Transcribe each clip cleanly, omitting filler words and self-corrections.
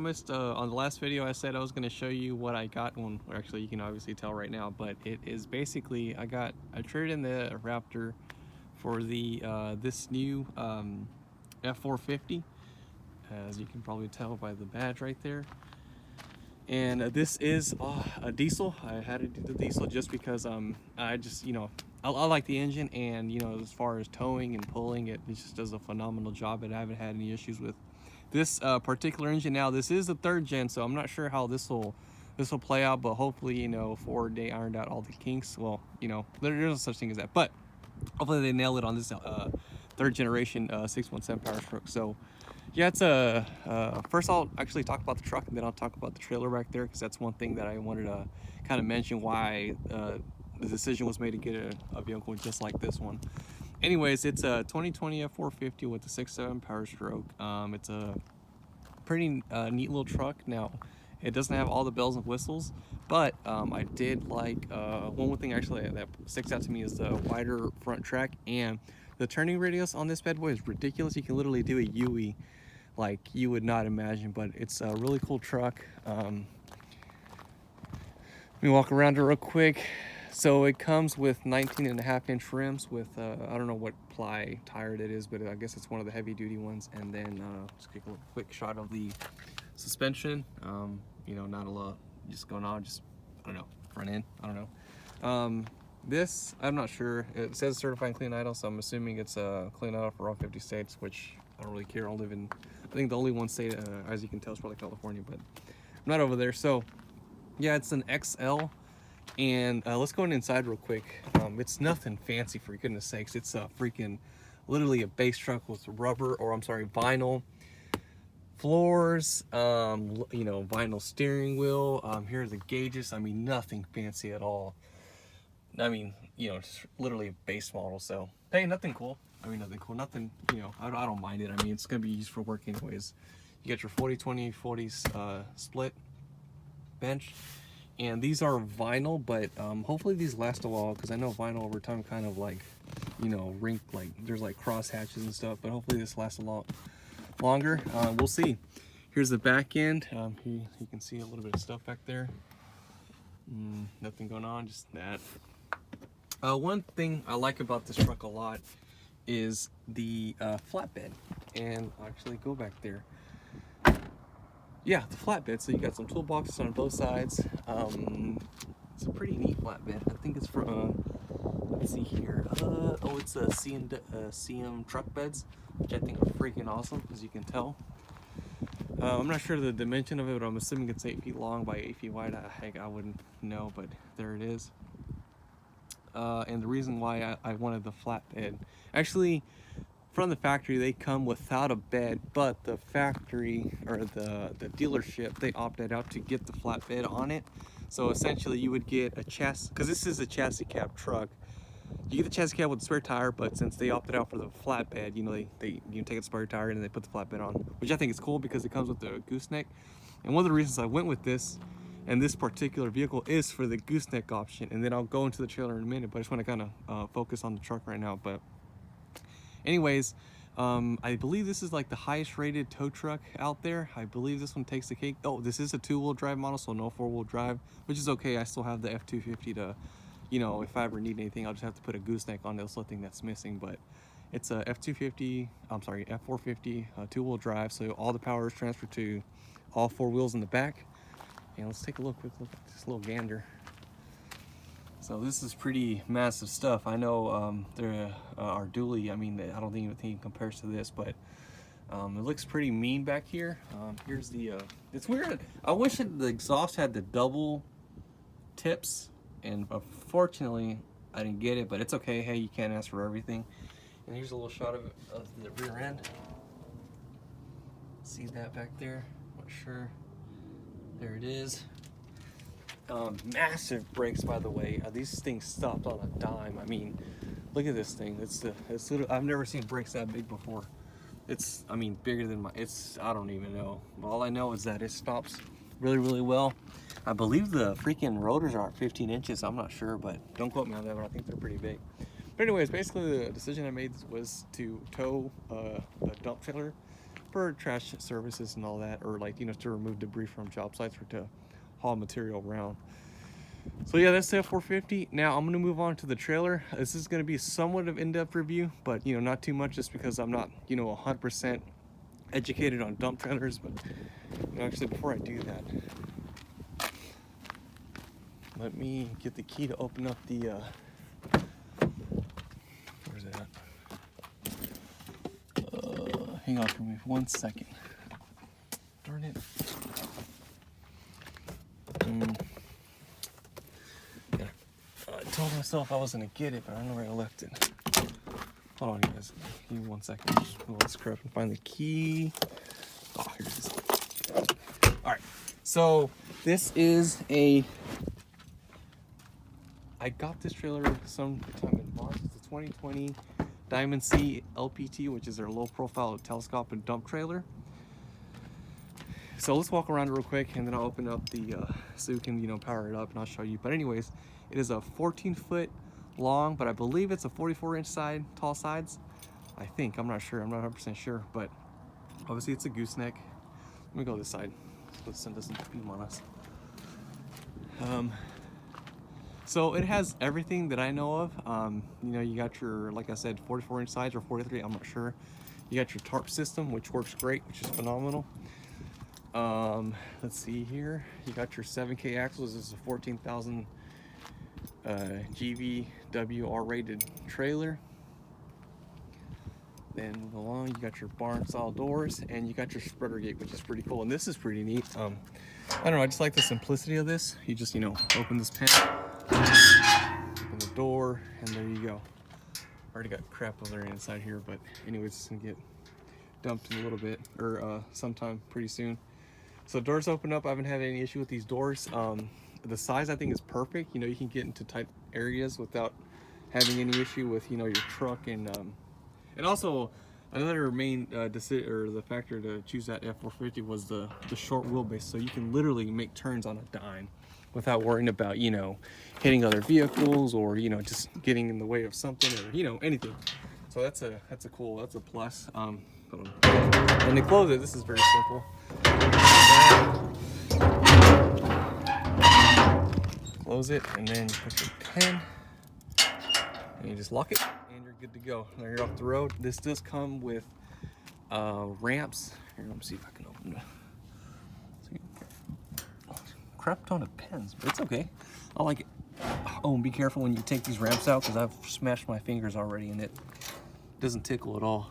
promised on the last video. I said I was going to show you what I got. Or actually, you can obviously tell right now, but it is basically I traded in the Raptor for the this new F450, as you can probably tell by the badge right there. And this is a diesel. I had to do the diesel just because I just, I like the engine, and as far as towing and pulling, it just does a phenomenal job, and I haven't had any issues with this particular engine. Now this is the 3rd gen, so I'm not sure how this will play out, but hopefully Ford, they ironed out all the kinks. Well, there's no such thing as that, but hopefully they nail it on this 3rd generation 617 Power Stroke. So yeah, it's first I'll actually talk about the truck, and then I'll talk about the trailer back there, because that's one thing that I wanted to kind of mention why the decision was made to get a vehicle just like this one. Anyways, it's a 2020 F450 with a 6.7 Power Stroke. It's a pretty neat little truck. Now, it doesn't have all the bells and whistles, but I did like one thing actually that sticks out to me is the wider front track, and the turning radius on this bad boy is ridiculous. You can literally do a UE like you would not imagine, but it's a really cool truck. Let me walk around it real quick. So it comes with 19.5-inch rims with I don't know what ply tire it is, but I guess it's one of the heavy duty ones. And then just take a quick shot of the suspension. Not a lot just going on, just I don't know, front end, I don't know. This, I'm not sure. It says certified clean idle, so I'm assuming it's clean idle for all 50 states, which I don't really care. I live in, I think the only one state, as you can tell, is probably California, but I'm not over there. So yeah, it's an XL. And let's go inside real quick. It's nothing fancy, for goodness sakes. It's a freaking, literally a base truck with rubber, or I'm sorry, vinyl floors, vinyl steering wheel. Here are the gauges. I mean, nothing fancy at all. I mean, just literally a base model. So, hey, nothing cool. I mean, nothing cool. Nothing, I don't mind it. I mean, it's going to be used for work anyways. You got your 40-20-40 split bench. And these are vinyl, but hopefully these last a while, because I know vinyl over time kind of like, rink, like there's like cross hatches and stuff, but hopefully this lasts a lot longer. We'll see. Here's the back end. Here you can see a little bit of stuff back there. Nothing going on, just that. One thing I like about this truck a lot is the flatbed. And I'll actually go back there. Yeah, the flatbed. So you got some toolboxes on both sides. It's a pretty neat flatbed. I think it's from, let's see here. It's a CM truck beds, which I think are freaking awesome, as you can tell. I'm not sure the dimension of it, but I'm assuming it's 8 feet long by 8 feet wide. Heck, I wouldn't know, but there it is. And the reason why I wanted the flatbed, actually, from the factory, they come without a bed, but the factory, or the dealership, they opted out to get the flatbed on it. So essentially you would get a chassis, because this is a chassis cab truck. You get the chassis cab with the spare tire, but since they opted out for the flatbed, they you take the spare tire and they put the flatbed on, which I think is cool because it comes with the gooseneck. And one of the reasons I went with this and this particular vehicle is for the gooseneck option. And then I'll go into the trailer in a minute, but I just want to kind of focus on the truck right now. But anyways, I believe this is like the highest rated tow truck out there. I believe this one takes the cake. Oh, this is a 2-wheel drive model, so no 4-wheel drive, which is okay. I still have the F250 to, if I ever need anything, I'll just have to put a gooseneck on the little thing that's missing. But it's a F450, 2-wheel drive, so all the power is transferred to all 4 wheels in the back. And let's take a quick look at this little gander. So this is pretty massive stuff. I know there are dually. I mean, I don't think anything compares to this, but it looks pretty mean back here. Here's the. It's weird. I wish the exhaust had the double tips, and unfortunately, I didn't get it. But it's okay. Hey, you can't ask for everything. And here's a little shot of the rear end. See that back there? Not sure. There it is. Massive brakes, by the way. These things stopped on a dime. I mean, look at this thing. It's I've never seen brakes that big before. It's, I mean, bigger than I don't even know. All I know is that it stops really, really well. I believe the freaking rotors are 15 inches. I'm not sure, but don't quote me on that, but I think they're pretty big. But anyways, basically the decision I made was to tow a dump trailer for trash services and all that, or like, you know, to remove debris from job sites or to haul material around. So yeah, that's the F450. Now I'm gonna move on to the trailer. This is gonna be somewhat of in-depth review, but you know, not too much, just because I'm not, you know, 100% educated on dump trailers. But you know, actually, before I do that, let me get the key to open up the where's it at? Hang on for me 1 second. Darn it. Yeah. I told myself I was gonna get it, but I don't know where I left it. Hold on, guys. Give me 1 second. Just pull this crap and find the key. Oh, here it is. All right. So this is I got this trailer sometime in March. It's a 2020 Diamond C LPT, which is their low profile telescopic dump trailer. So let's walk around real quick, and then I'll open up the so you can, you know, power it up, and I'll show you. But anyways, it is a 14-foot long, but I believe it's a 44-inch tall sides. I think, I'm not sure, I'm not 100% sure, but obviously it's a gooseneck. Let me go this side so the sun doesn't beam on us. So it has everything that I know of. You know, you got your, like I said, 44-inch sides or 43, I'm not sure. You got your tarp system, which works great, which is phenomenal. Let's see here. You got your 7K axles. This is a 14,000 GVW R-rated trailer. Then move along, you got your barn style doors, and you got your spreader gate, which is pretty cool. And this is pretty neat. I don't know, I just like the simplicity of this. You just, you know, open this pan, open the door, and there you go. Already got crap over there inside here, but anyways, it's gonna get dumped in a little bit, or sometime pretty soon. So doors open up. I haven't had any issue with these doors. The size, I think, is perfect. You know, you can get into tight areas without having any issue with, you know, your truck. And also another main the factor to choose that F450 was the short wheelbase. So you can literally make turns on a dime without worrying about, you know, hitting other vehicles, or, you know, just getting in the way of something, or, you know, anything. So that's a plus. And to close it, this is very simple. Close it, and then you put your pen, and you just lock it, and you're good to go. Now you're off the road. This does come with ramps. Here, let me see if I can open it. Crap ton of pens, but it's okay. I like it. Oh, and be careful when you take these ramps out, because I've smashed my fingers already, and it doesn't tickle at all.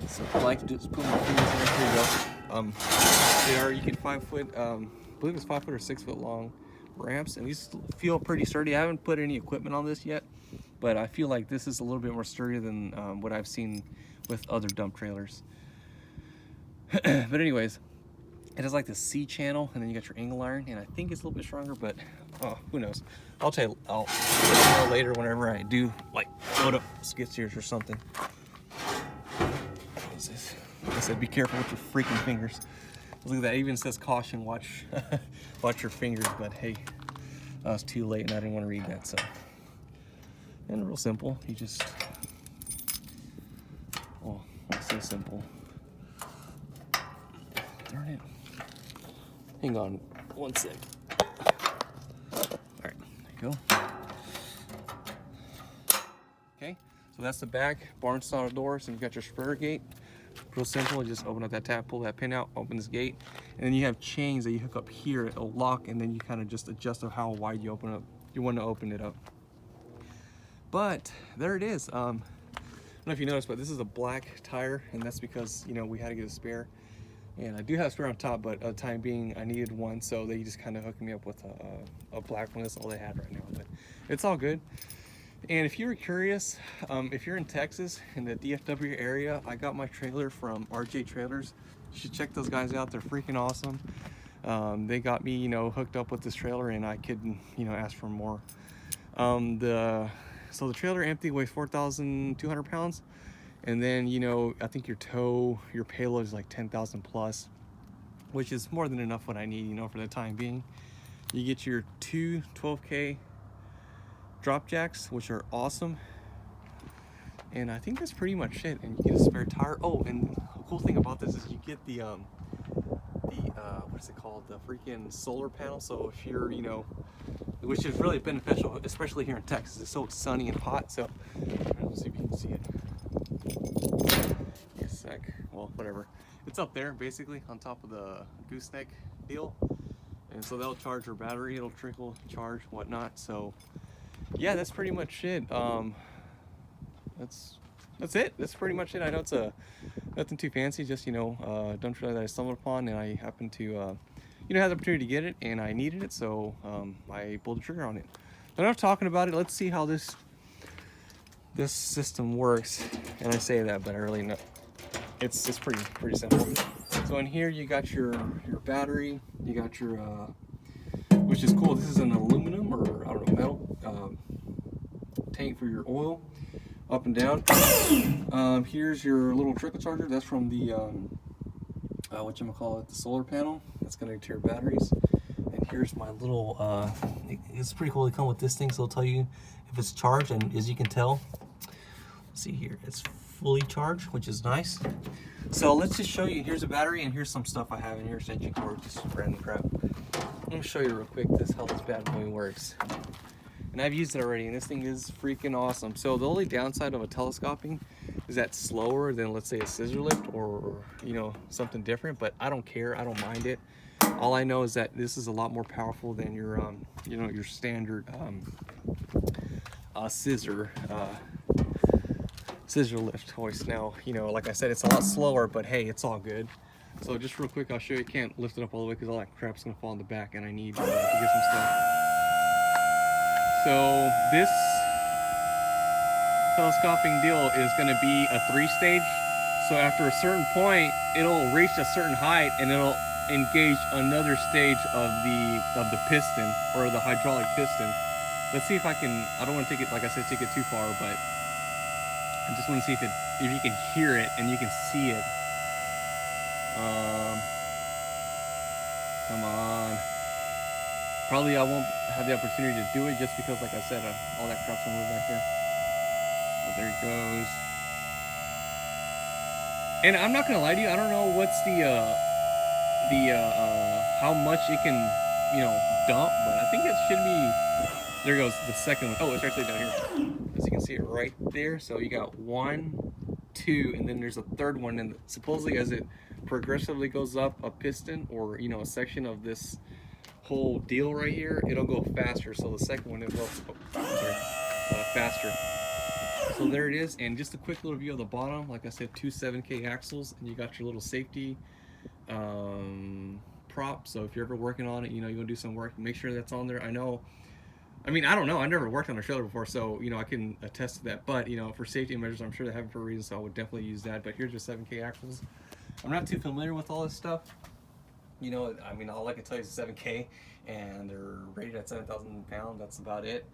So I like to just put my fingers in there. Here you go. They are, you can 5 foot, I believe it's 5 foot or 6 foot long ramps, and these feel pretty sturdy. I haven't put any equipment on this yet, but I feel like this is a little bit more sturdy than what I've seen with other dump trailers. But anyways, it has like the C channel, and then you got your angle iron, and I think it's a little bit stronger, but who knows? I'll tell you, I'll let you know later whenever I do like load up skid steers or something. What is this? Like I said, be careful with your freaking fingers. Look at that, it even says caution, watch watch your fingers, but hey, I was too late and I didn't want to read that. So, and real simple, you just, oh, it's so simple. Darn it. Hang on 1 sec. All right, there you go. Okay, so that's the back barn style doors, and you got your spreader gate. Real simple, you just open up that tab, pull that pin out, open this gate, and then you have chains that you hook up here. It'll lock, and then you kind of just adjust of how wide you want to open it up. But there it is. I don't know if you noticed, but this is a black tire, and that's because, you know, we had to get a spare. And I do have a spare on top, but at the time being, I needed one, so they just kind of hooked me up with a black one. That's all they had right now, but it's all good. And if you were curious, if you're in Texas, in the DFW area, I got my trailer from RJ Trailers. You should check those guys out. They're freaking awesome. They got me, you know, hooked up with this trailer, and I couldn't, you know, ask for more. So the trailer empty weighs 4,200 pounds. And then, you know, I think your payload is like 10,000 plus, which is more than enough what I need, you know, for the time being. You get your two 12K drop jacks, which are awesome. And I think that's pretty much it. And you get a spare tire. Oh, and of cool thing about this is you get the what is it called? The freaking solar panel. So if you're, you know, which is really beneficial, especially here in Texas. It's so sunny and hot. So let's see if you can see it. Give me a sec. Well, whatever. It's up there, basically, on top of the gooseneck deal. And so that'll charge your battery. It'll trickle, charge, whatnot. So yeah, that's pretty much it. That's it. That's pretty much it. I know it's nothing too fancy. Just, you know, dump trailer that I stumbled upon, and I happened to you know, had the opportunity to get it, and I needed it, so I pulled the trigger on it. But enough talking about it. Let's see how this system works. And I say that, but I really know it's pretty simple. So in here you got your battery. You got your which is cool. This is an aluminum, or I don't know, metal tank for your oil. Up and down. Here's your little trickle charger. That's from the the solar panel. That's connected to your batteries. And here's my little it's pretty cool. They come with this thing, so it'll tell you if it's charged. And as you can tell, see here, it's fully charged, which is nice. So let's just show you. Here's a battery, and here's some stuff I have in here, extension cord, just random crap. Let me show you real quick how this bad boy works. And I've used it already, and this thing is freaking awesome. So the only downside of a telescoping is that it's slower than, let's say, a scissor lift or you know, something different. But I don't care. I don't mind it. All I know is that this is a lot more powerful than your you know, your standard scissor lift hoist. Now, you know, like I said, it's a lot slower, but hey, it's all good. So just real quick, I'll show you. You can't lift it up all the way because all that crap's gonna fall in the back, and I need to get some stuff. So this telescoping deal is going to be a 3-stage. So after a certain point, it'll reach a certain height, and it'll engage another stage of the piston, or the hydraulic piston. Let's see if I can. I don't want to take it, like I said, take it too far, but I just want to see if you can hear it and you can see it. Come on. Probably I won't have the opportunity to do it just because, like I said, all that crap's gonna move back there. But there it goes. And I'm not gonna lie to you, I don't know what's how much it can, you know, dump, but I think it should be. There goes the second one. Oh, it's actually down here. As you can see it right there. So you got 1, 2, and then there's a third one. And supposedly, as it progressively goes up a piston, or, you know, a section of this whole deal right here, it'll go faster. So the second one will go faster. So there it is. And just a quick little view of the bottom. Like I said, 2 7K axles, and you got your little safety prop. So if you're ever working on it, you know, you're gonna do some work, make sure that's on there. I mean, I don't know, I never worked on a trailer before, so, you know, I can attest to that. But, you know, for safety measures, I'm sure they have it for a reason, so I would definitely use that. But here's your 7K axles. I'm not too familiar with all this stuff. You know, I mean, all I can tell you is 7K, and they're rated at 7,000 pounds. That's about it.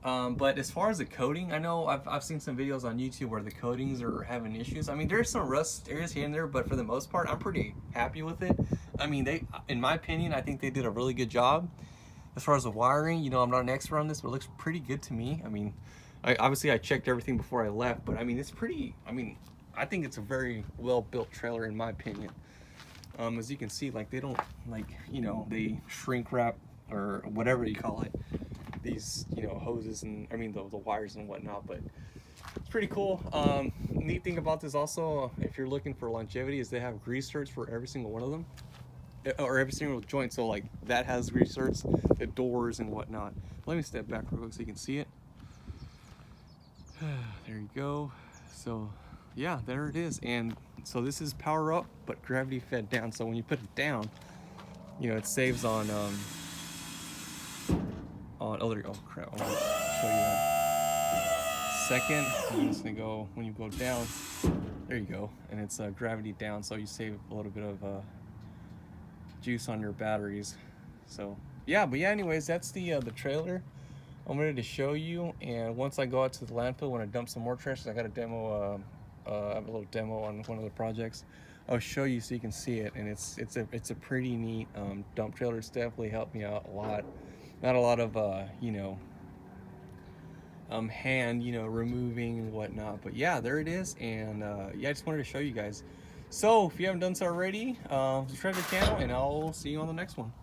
But as far as the coating, I know I've seen some videos on YouTube where the coatings are having issues. I mean, there's some rust areas here and there, but for the most part, I'm pretty happy with it. I mean, in my opinion, I think they did a really good job. As far as the wiring, you know, I'm not an expert on this, but it looks pretty good to me. I mean, obviously I checked everything before I left, but I mean, it's pretty, I mean, I think it's a very well-built trailer in my opinion. As you can see, like, they don't, like, you know, they shrink wrap or whatever you call it, these, you know, hoses and, I mean, the wires and whatnot, but it's pretty cool. Neat thing about this also, if you're looking for longevity, is they have grease zerks for every single one of them, or every single joint. So like that has grease zerks, the doors and whatnot. Let me step back real quick so you can see it. There you go. So yeah, there it is. And so this is power up, but gravity fed down. So when you put it down, you know, it saves on oh, there you go. Oh crap, I want to show you that. Second, I'm just gonna go, when you go down, there you go, and it's gravity down, so you save a little bit of juice on your batteries. So yeah, but yeah, anyways, that's the trailer I'm ready to show you. And once I go out to the landfill, when I dump some more trash, I got a demo, I have a little demo on one of the projects. I'll show you so you can see it, and it's a pretty neat dump trailer. It's definitely helped me out a lot. Not a lot of you know, hand, you know, removing and whatnot, but yeah, there it is. And yeah, I just wanted to show you guys. So if you haven't done so already, subscribe to the channel, and I'll see you on the next one.